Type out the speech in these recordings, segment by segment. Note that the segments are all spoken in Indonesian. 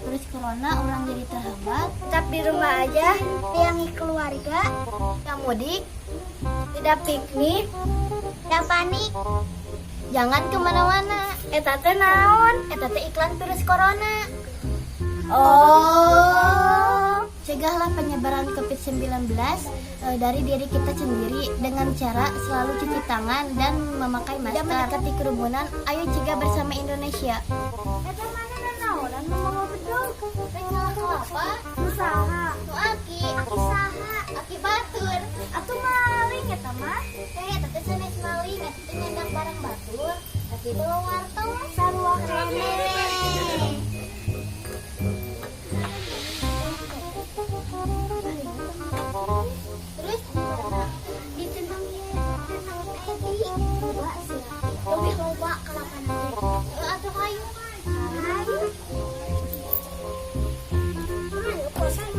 virus corona orang jadi terhambat. Tetap di rumah aja, sayangi keluarga, Yang mudik, tidak piknik, tidak panik. jangan kemana-mana. Eta teh naon? Eta teh iklan virus corona. Oh. Cegahlah penyebaran COVID-19 dari diri kita sendiri dengan cara selalu cuci tangan dan memakai masker. Tidak mendekati kerumunan. Ayo cegah bersama Indonesia. Eta mana naonan mau bedog? Teh salah kelapa. Usaha. Nu aki Saha. aki batur. Atuh maling eta mah. Eta teh sanes maling, eta teh nyandang barang batur. Tapi bawa warteg. Sarua kene. Terus Ditentang Edi. Dua sih. Lebih loba kelapa nanti. atau kayu. Ayo. Ayo kosan.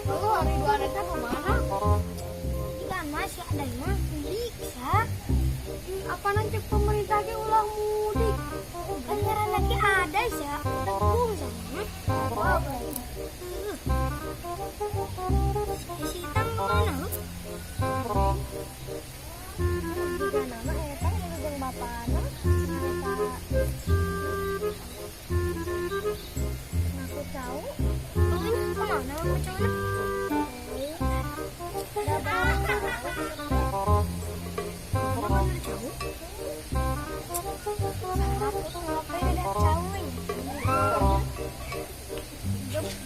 Lalu hari dua mereka kemana? Ikan masih ada yang mudik ya. Apa nanti pemerintah ge ulah mudik? Kan ngaran lagi ada ya. Tepung sama. Oh, si Tang mana lu? Jika nama eta yang jeung bapana. Aku tahu. Ini kemana macamnya?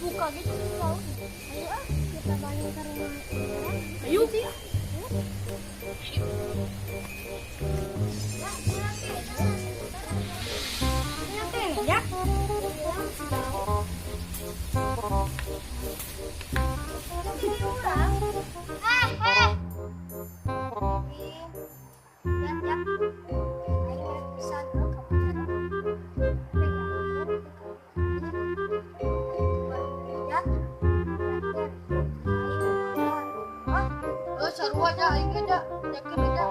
Buka gitu tahu. Ayo ah, kita balik ke rumah. Ayo. Ya. Sarua aja, ini aja, yakin aja.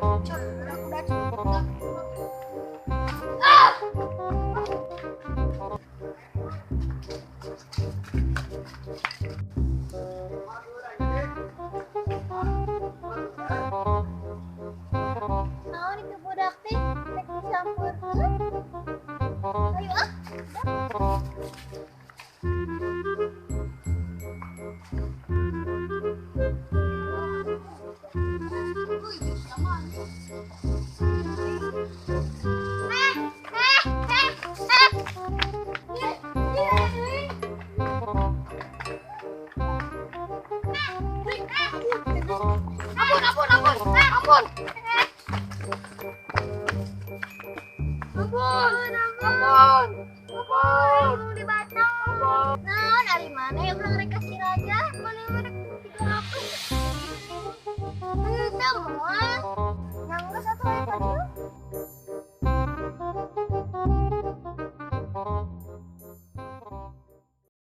Naon itu budak teh? Rek dicampur. Ayo ah. Ampun.